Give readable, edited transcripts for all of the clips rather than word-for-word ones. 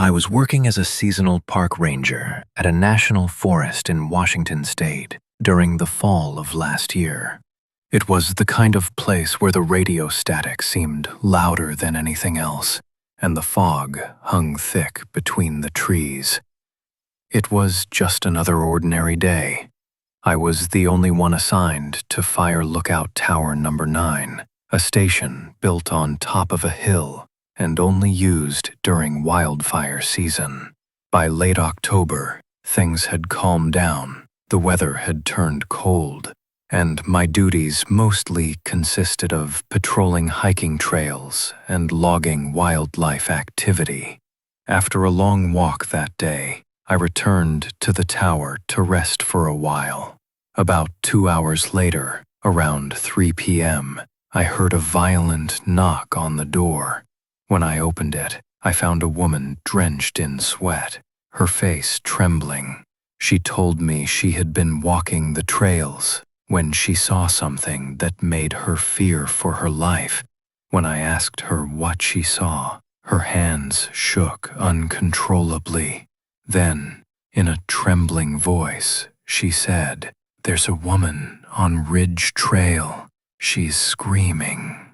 I was working as a seasonal park ranger at a national forest in Washington state during the fall of last year. It was the kind of place where the radio static seemed louder than anything else, and the fog hung thick between the trees. It was just another ordinary day. I was the only one assigned to Fire Lookout Tower Number 9, a station built on top of a hill and only used during wildfire season. By late October, things had calmed down, the weather had turned cold, and my duties mostly consisted of patrolling hiking trails and logging wildlife activity. After a long walk that day, I returned to the tower to rest for a while. About 2 hours later, around 3 p.m., I heard a violent knock on the door. When I opened it, I found a woman drenched in sweat, her face trembling. She told me she had been walking the trails when she saw something that made her fear for her life. When I asked her what she saw, her hands shook uncontrollably. Then, in a trembling voice, she said, "There's a woman on Ridge Trail. She's screaming."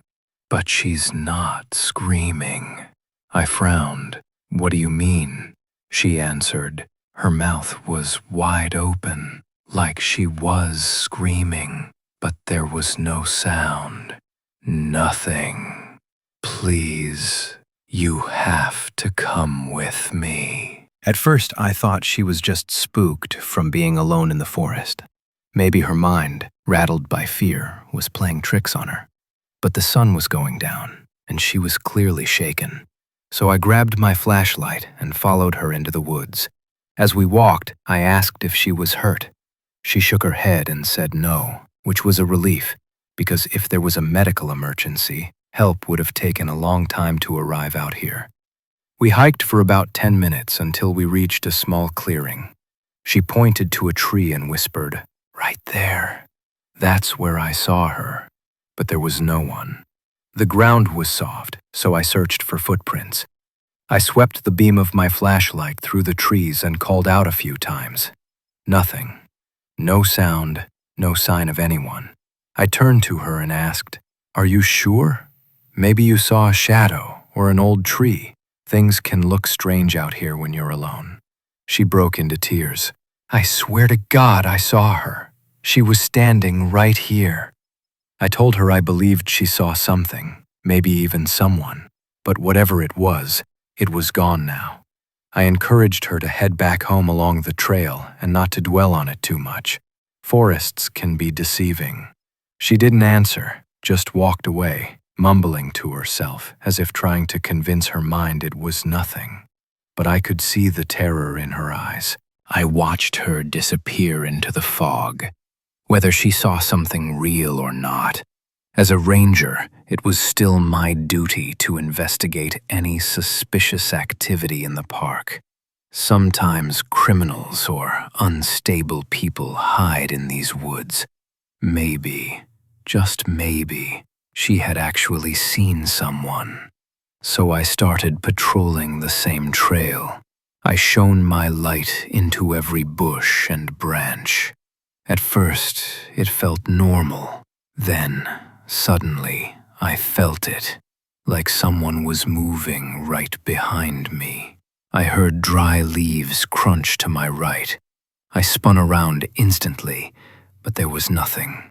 "But she's not screaming." I frowned. "What do you mean?" She answered. Her mouth was wide open, like she was screaming, but there was no sound. "Nothing. Please, you have to come with me." At first, I thought she was just spooked from being alone in the forest. Maybe her mind, rattled by fear, was playing tricks on her. But the sun was going down, and she was clearly shaken. So I grabbed my flashlight and followed her into the woods. As we walked, I asked if she was hurt. She shook her head and said no, which was a relief, because if there was a medical emergency, help would have taken a long time to arrive out here. We hiked for about 10 minutes until we reached a small clearing. She pointed to a tree and whispered, "Right there." That's where I saw her. But there was no one. The ground was soft, so I searched for footprints. I swept the beam of my flashlight through the trees and called out a few times. Nothing. No sound, no sign of anyone. I turned to her and asked, "Are you sure? Maybe you saw a shadow or an old tree. Things can look strange out here when you're alone." She broke into tears. "I swear to God I saw her. She was standing right here." I told her I believed she saw something, maybe even someone, but whatever it was gone now. I encouraged her to head back home along the trail and not to dwell on it too much. Forests can be deceiving. She didn't answer, just walked away, mumbling to herself as if trying to convince her mind it was nothing. But I could see the terror in her eyes. I watched her disappear into the fog. Whether she saw something real or not, as a ranger, it was still my duty to investigate any suspicious activity in the park. Sometimes criminals or unstable people hide in these woods. Maybe, just maybe, she had actually seen someone. So I started patrolling the same trail. I shone my light into every bush and branch. At first, it felt normal. Then, suddenly, I felt it, like someone was moving right behind me. I heard dry leaves crunch to my right. I spun around instantly, but there was nothing.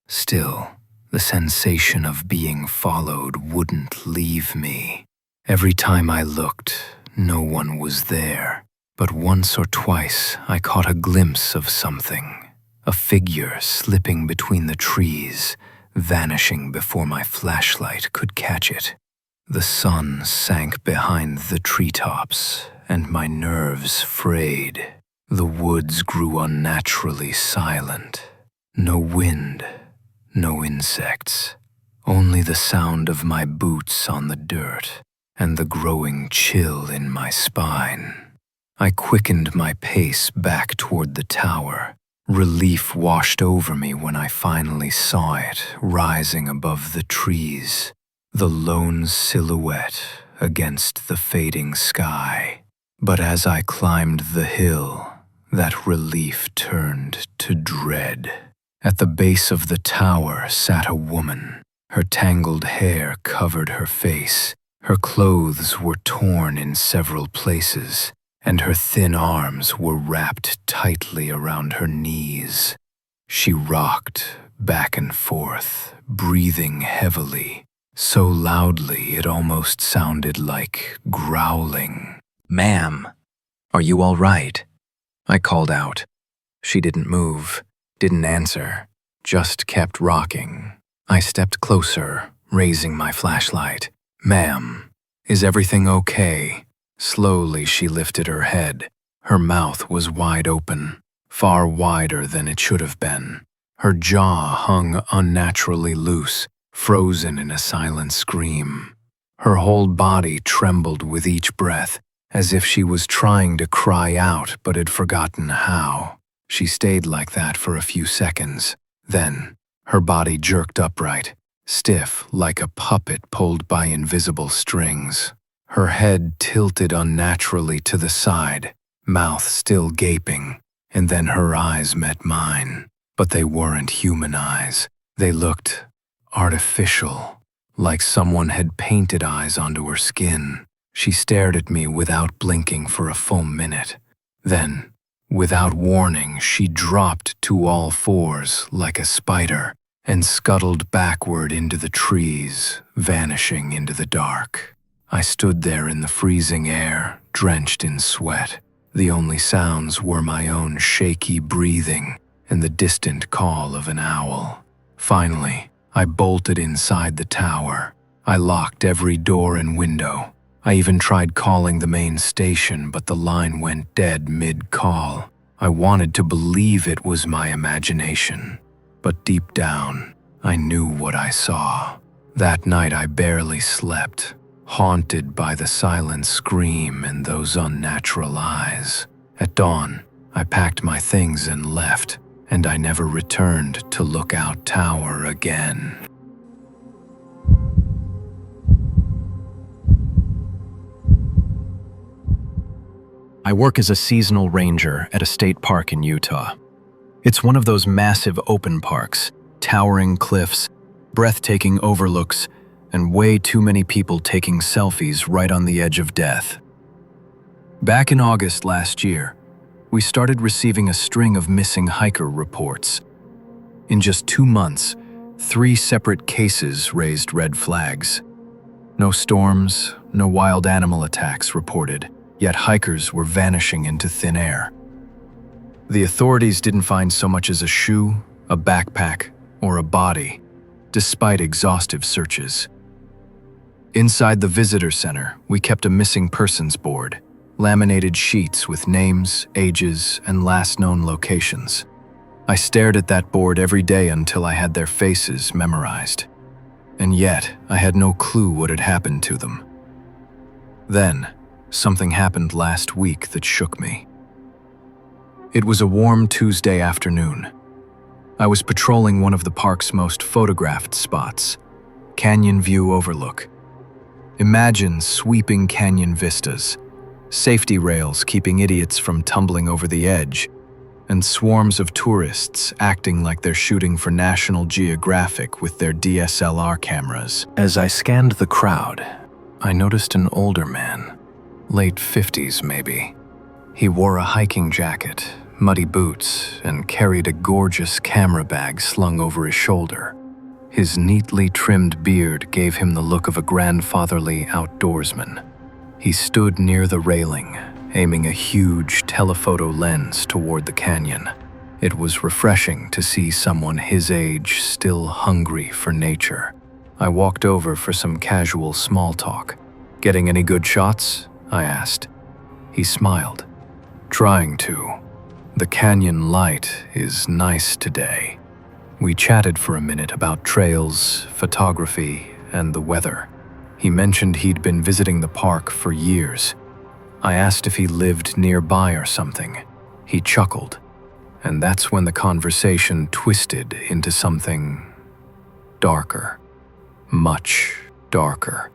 Still, the sensation of being followed wouldn't leave me. Every time I looked, no one was there. But once or twice, I caught a glimpse of something. A figure slipping between the trees, vanishing before my flashlight could catch it. The sun sank behind the treetops, and my nerves frayed. The woods grew unnaturally silent. No wind, no insects, only the sound of my boots on the dirt and the growing chill in my spine. I quickened my pace back toward the tower. Relief washed over me when I finally saw it rising above the trees, the lone silhouette against the fading sky. But as I climbed the hill, that relief turned to dread. At the base of the tower sat a woman. Her tangled hair covered her face. Her clothes were torn in several places, and her thin arms were wrapped tightly around her knees. She rocked back and forth, breathing heavily, so loudly it almost sounded like growling. "Ma'am, are you all right?" I called out. She didn't move, didn't answer, just kept rocking. I stepped closer, raising my flashlight. "Ma'am, is everything okay?" Slowly she lifted her head. Her mouth was wide open, far wider than it should have been. Her jaw hung unnaturally loose, frozen in a silent scream. Her whole body trembled with each breath, as if she was trying to cry out but had forgotten how. She stayed like that for a few seconds. Then, her body jerked upright, stiff like a puppet pulled by invisible strings. Her head tilted unnaturally to the side, mouth still gaping, and then her eyes met mine. But they weren't human eyes. They looked artificial, like someone had painted eyes onto her skin. She stared at me without blinking for a full minute. Then, without warning, she dropped to all fours like a spider and scuttled backward into the trees, vanishing into the dark. I stood there in the freezing air, drenched in sweat. The only sounds were my own shaky breathing and the distant call of an owl. Finally, I bolted inside the tower. I locked every door and window. I even tried calling the main station, but the line went dead mid-call. I wanted to believe it was my imagination, but deep down, I knew what I saw. That night I barely slept, haunted by the silent scream and those unnatural eyes. At dawn, I packed my things and left, and I never returned to Lookout Tower again. I work as a seasonal ranger at a state park in Utah. It's one of those massive open parks, towering cliffs, breathtaking overlooks, and way too many people taking selfies right on the edge of death. Back in August last year, we started receiving a string of missing hiker reports. In just 2 months, 3 separate cases raised red flags. No storms, no wild animal attacks reported, yet hikers were vanishing into thin air. The authorities didn't find so much as a shoe, a backpack, or a body, despite exhaustive searches. Inside the visitor center, we kept a missing persons board, laminated sheets with names, ages, and last known locations. I stared at that board every day until I had their faces memorized. And yet, I had no clue what had happened to them. Then, something happened last week that shook me. It was a warm Tuesday afternoon. I was patrolling one of the park's most photographed spots, Canyon View Overlook. Imagine sweeping canyon vistas, safety rails keeping idiots from tumbling over the edge, and swarms of tourists acting like they're shooting for National Geographic with their DSLR cameras. As I scanned the crowd, I noticed an older man, late 50s maybe. He wore a hiking jacket, muddy boots, and carried a gorgeous camera bag slung over his shoulder. His neatly trimmed beard gave him the look of a grandfatherly outdoorsman. He stood near the railing, aiming a huge telephoto lens toward the canyon. It was refreshing to see someone his age still hungry for nature. I walked over for some casual small talk. "Getting any good shots?" I asked. He smiled. "Trying to. The canyon light is nice today." We chatted for a minute about trails, photography, and the weather. He mentioned he'd been visiting the park for years. I asked if he lived nearby or something. He chuckled, and that's when the conversation twisted into something darker. Much darker.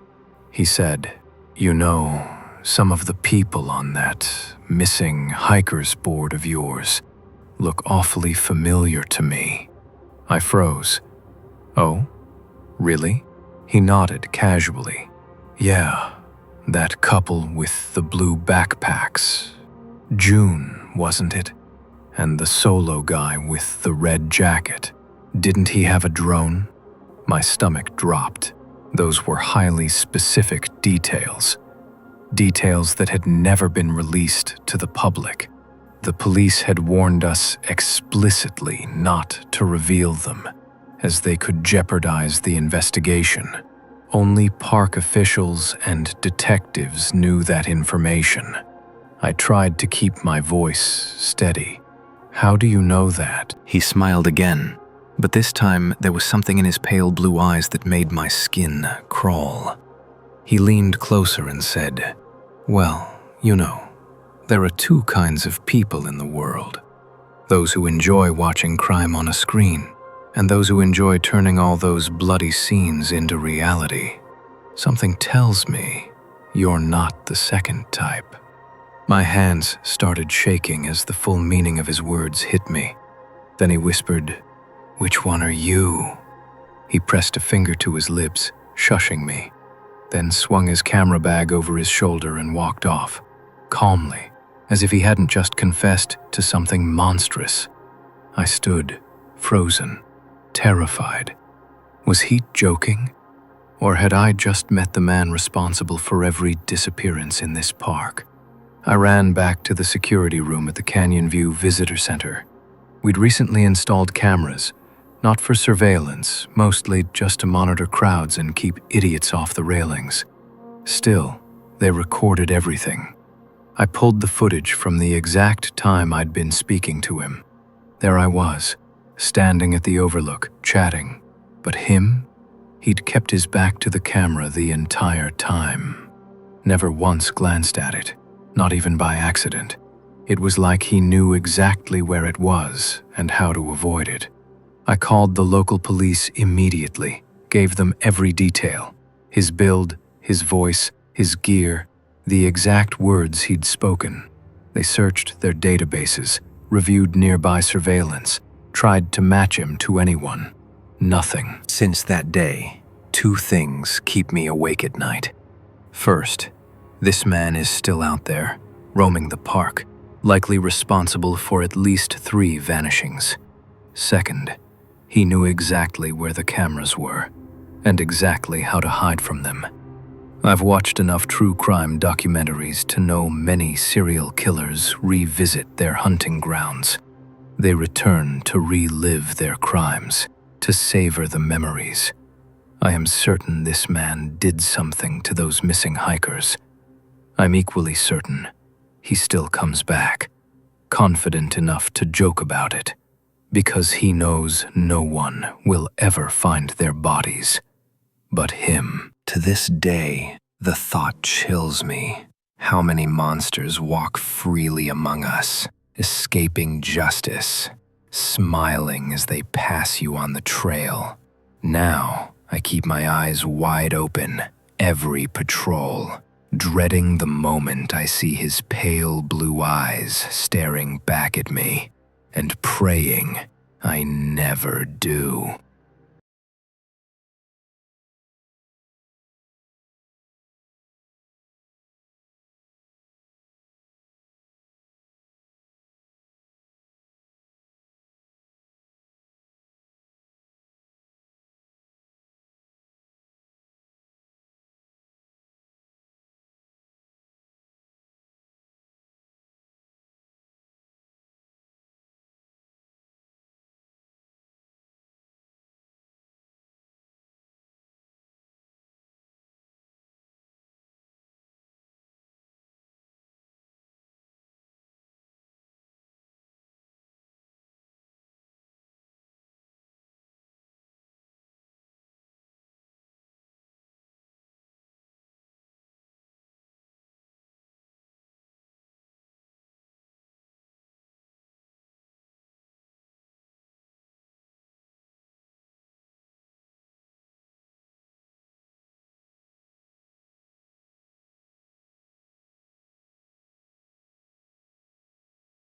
He said, "You know, some of the people on that missing hiker's board of yours look awfully familiar to me." I froze. "Oh, really?" He nodded casually. "Yeah, that couple with the blue backpacks. June, wasn't it? And the solo guy with the red jacket. Didn't he have a drone?" My stomach dropped. Those were highly specific details. Details that had never been released to the public. The police had warned us explicitly not to reveal them, as they could jeopardize the investigation. Only park officials and detectives knew that information. I tried to keep my voice steady. "How do you know that?" He smiled again, but this time there was something in his pale blue eyes that made my skin crawl. He leaned closer and said, "Well, you know, there are two kinds of people in the world. Those who enjoy watching crime on a screen, and those who enjoy turning all those bloody scenes into reality. Something tells me you're not the second type." My hands started shaking as the full meaning of his words hit me. Then he whispered, "Which one are you?" He pressed a finger to his lips, shushing me, then swung his camera bag over his shoulder and walked off, calmly, as if he hadn't just confessed to something monstrous. I stood, frozen, terrified. Was he joking? Or had I just met the man responsible for every disappearance in this park? I ran back to the security room at the Canyon View Visitor Center. We'd recently installed cameras, not for surveillance, mostly just to monitor crowds and keep idiots off the railings. Still, they recorded everything. I pulled the footage from the exact time I'd been speaking to him. There I was, standing at the overlook, chatting. But him? He'd kept his back to the camera the entire time. Never once glanced at it, not even by accident. It was like he knew exactly where it was and how to avoid it. I called the local police immediately, gave them every detail. His build, his voice, his gear, the exact words he'd spoken. They searched their databases, reviewed nearby surveillance, tried to match him to anyone. Nothing. Since that day, two things keep me awake at night. First, this man is still out there, roaming the park, likely responsible for at least 3 vanishings. Second, he knew exactly where the cameras were, and exactly how to hide from them. I've watched enough true crime documentaries to know many serial killers revisit their hunting grounds. They return to relive their crimes, to savor the memories. I am certain this man did something to those missing hikers. I'm equally certain he still comes back, confident enough to joke about it, because he knows no one will ever find their bodies but him. To this day, the thought chills me. How many monsters walk freely among us, escaping justice, smiling as they pass you on the trail. Now, I keep my eyes wide open, every patrol, dreading the moment I see his pale blue eyes staring back at me, and praying I never do.